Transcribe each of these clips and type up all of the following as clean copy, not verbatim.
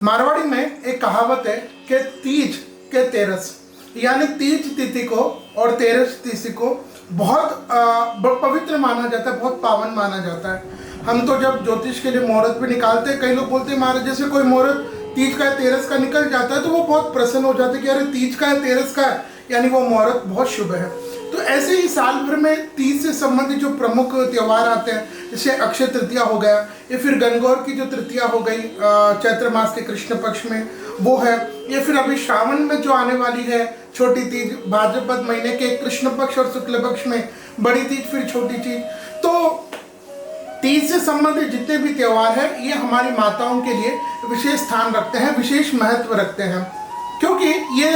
मारवाड़ी में एक कहावत है कि तीज के तेरस यानी तीज तिथि को और तेरस तिथि को बहुत पवित्र माना जाता है, बहुत पावन माना जाता है। हम तो जब ज्योतिष के लिए मुहूर्त भी निकालते हैं, कई लोग बोलते हैं महाराज जैसे कोई मुहूर्त तीज का है तेरस का निकल जाता है तो वो बहुत प्रसन्न हो जाते हैं कि अरे तीज का है तेरस का है, यानी वो मुहूर्त बहुत शुभ है। तो ऐसे ही साल भर में तीज से संबंधित जो प्रमुख त्यौहार आते हैं, जैसे अक्षय तृतीया हो गया, या फिर गणगौर की जो तृतीया हो गई चैत्र मास के कृष्ण पक्ष में वो है, या फिर अभी श्रावण में जो आने वाली है छोटी तीज, भाद्रपद महीने के कृष्ण पक्ष और शुक्ल पक्ष में बड़ी तीज, फिर छोटी तीज। तो तीज से संबंधित जितने भी त्यौहार है ये हमारी माताओं के लिए विशेष स्थान रखते हैं, विशेष महत्व रखते हैं, क्योंकि ये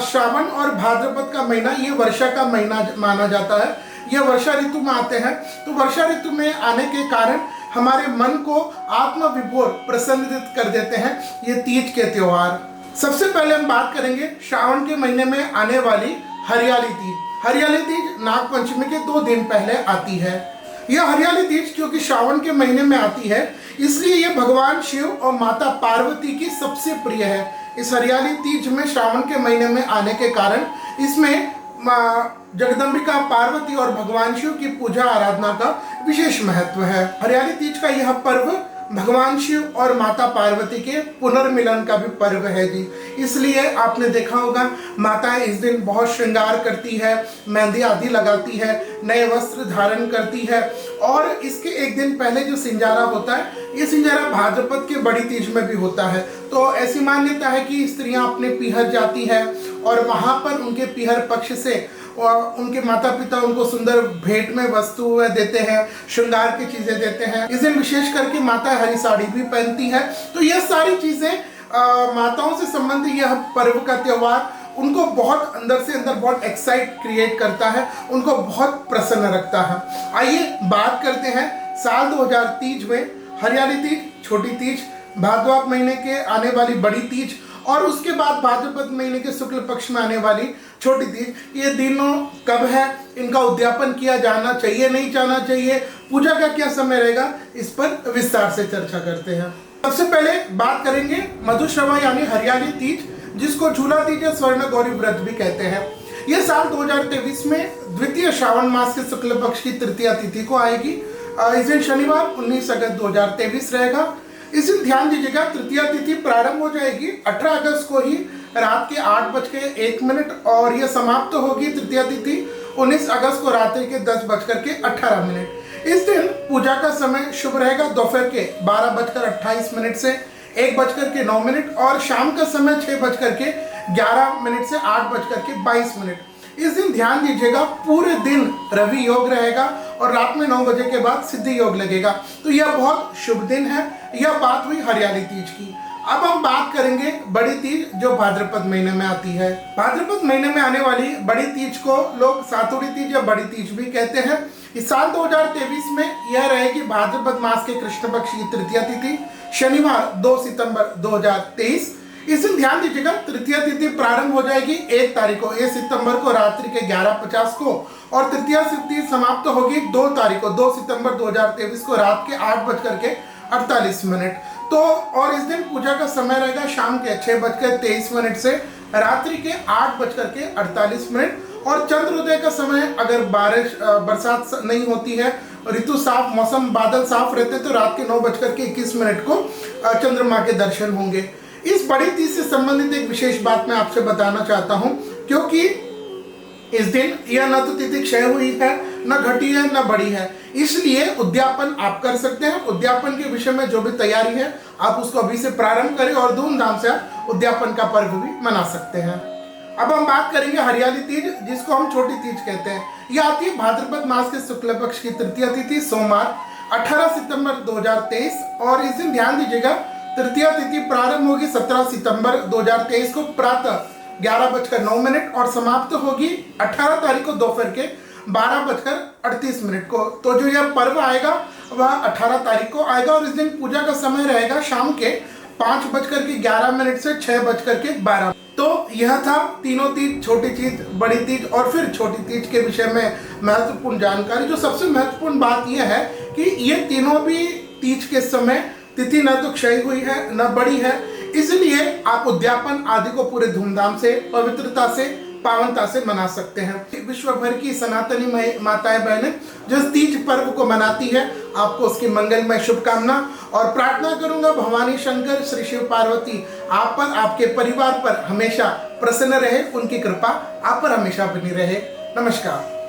श्रावण और भाद्रपद का महीना ये वर्षा का महीना माना जाता है। ये वर्षा ऋतु में आते हैं, तो वर्षा ऋतु में आने के कारण हमारे मन को आत्मविभोर प्रसन्नित कर देते हैं ये तीज के त्योहार। सबसे पहले हम बात करेंगे श्रावण के महीने में आने वाली हरियाली तीज। हरियाली तीज नाग पंचमी के 2 दिन पहले आती है। यह हरियाली तीज क्योंकि श्रावण के महीने में आती है, इसलिए यह भगवान शिव और माता पार्वती की सबसे प्रिय है। इस हरियाली तीज में श्रावण के महीने में आने के कारण इसमें जगदम्बिका पार्वती और भगवान शिव की पूजा आराधना का विशेष महत्व है। हरियाली तीज का यह पर्व भगवान शिव और माता पार्वती के पुनर्मिलन का भी पर्व है जी। इसलिए आपने देखा होगा माताएं इस दिन बहुत श्रृंगार करती है, मेहंदी आदि लगाती है, नए वस्त्र धारण करती है। और इसके एक दिन पहले जो सिंजारा होता है, ये सिंजारा भाद्रपद के बड़ी तीज में भी होता है। तो ऐसी मान्यता है कि स्त्रियां अपने पीहर जाती है और वहां पर उनके पीहर पक्ष से और उनके माता पिता उनको सुंदर भेंट में वस्तु देते हैं, श्रृंगार की चीजें देते हैं। इस दिन विशेष करके माता हरी साड़ी भी पहनती है। तो यह सारी चीजें माताओं से संबंधित यह पर्व का त्योहार उनको बहुत अंदर से अंदर बहुत एक्साइट क्रिएट करता है, उनको बहुत प्रसन्न रखता है। आइए बात करते हैं साल 2023 में हरियाली तीज, छोटी तीज, भाद्रपद महीने के आने वाली बड़ी तीज और उसके बाद भाद्रपद महीने के शुक्ल पक्ष में आने वाली छोटी तीज। ये दिनों कब है, इनका उद्यापन किया जाना चाहिए नहीं जाना चाहिए, पूजा का क्या समय रहेगा, इस पर विस्तार से चर्चा करते हैं। सबसे पहले बात करेंगे मधुश्रवा यानी हरियाली तीज, जिसको झूला तीज या स्वर्ण गौरी व्रत भी कहते हैं। यह साल 2023 में द्वितीय श्रावण मास के शुक्ल पक्ष की तृतीया तिथि को आएगी। इस दिन शनिवार 19 अगस्त 2023 रहेगा। इस दिन ध्यान दीजिएगा तृतीया तिथि प्रारंभ हो जाएगी 18 अगस्त को ही रात के 8:01 और यह समाप्त होगी तृतीया तिथि 19 अगस्त को रात्रि के 10:18। इस दिन पूजा का समय शुभ रहेगा दोपहर के 12:28 से 1:09 और शाम का समय 6:11 से 8:22। इस दिन ध्यान दीजिएगा पूरे दिन रवि योग रहेगा और रात में 9 बजे के बाद सिद्धि योग लगेगा। तो यह बहुत शुभ दिन है। यह बात हुई हरियाली तीज की। अब हम बात करेंगे बड़ी तीज जो भाद्रपद महीने में आती है। भाद्रपद महीने में आने वाली बड़ी तीज को लोग सातुड़ी तीज या बड़ी तीज भी कहते हैं। इस साल 2023 में यह रहेगी भाद्रपद मास के कृष्ण पक्ष की तृतीया तिथि, शनिवार 2 सितंबर 2023। इस दिन ध्यान दीजिएगा तृतीया तिथि प्रारंभ हो जाएगी 1 तारीख को 1 सितंबर को रात्रि के 11:50 को और तृतीया तिथि समाप्त होगी 2 तारीख को 2 सितंबर 2023 को रात के 8:48। तो और इस दिन पूजा का समय रहेगा शाम के 6:23 से रात्रि के 8:48 और चंद्रोदय का समय अगर बरसात नहीं होती है, ऋतु साफ, मौसम बादल साफ रहते तो रात के 9:21 को चंद्रमा के दर्शन होंगे। इस बड़ी तीज से संबंधित एक विशेष बात मैं आपसे बताना चाहता हूं, क्योंकि इस दिन यह न तो तिथि क्षय हुई है, न घटी है, न बढ़ी है, इसलिए उद्यापन आप कर सकते हैं। उद्यापन के विषय में जो भी तैयारी है आप उसको अभी से प्रारंभ करें और धूमधाम से आप उद्यापन का पर्व भी मना सकते हैं। अब हम बात करेंगे हरियाली तीज, जिसको हम छोटी तीज कहते हैं। यह आती है भाद्रपद मास के शुक्ल पक्ष की तृतीया तिथि सोमवार 18 सितंबर 2023 और इस दिन ध्यान दीजिएगा तृतीया तिथि प्रारंभ होगी 17 सितंबर 2023 को प्रातः 11:09 और समाप्त होगी 18 तारीख को दोपहर के 12:38 को। तो जो यह पर्व आएगा वह 18 तारीख को आएगा और इस दिन पूजा का समय रहेगा शाम के 5:11 से 6:12। तो यह था तीनों तीज, छोटी तीज, बड़ी तीज और फिर छोटी तीज के विषय में महत्वपूर्ण जानकारी। जो सबसे महत्वपूर्ण बात यह है कि ये तीनों भी तीज के समय तिथि न तो क्षय हुई है न बढ़ी है, इसलिए आप उद्यापन आदि को पूरे धूमधाम से, पवित्रता से, पावनता से मना सकते हैं। विश्व भर की सनातनी माताएं बहनें जो इस तीज पर्व को मनाती है, आपको उसकी मंगलमय शुभकामना और प्रार्थना करूंगा भवानी शंकर श्री शिव पार्वती आप पर, आपके परिवार पर हमेशा प्रसन्न रहे, उनकी कृपा आप पर हमेशा बनी रहे। नमस्कार।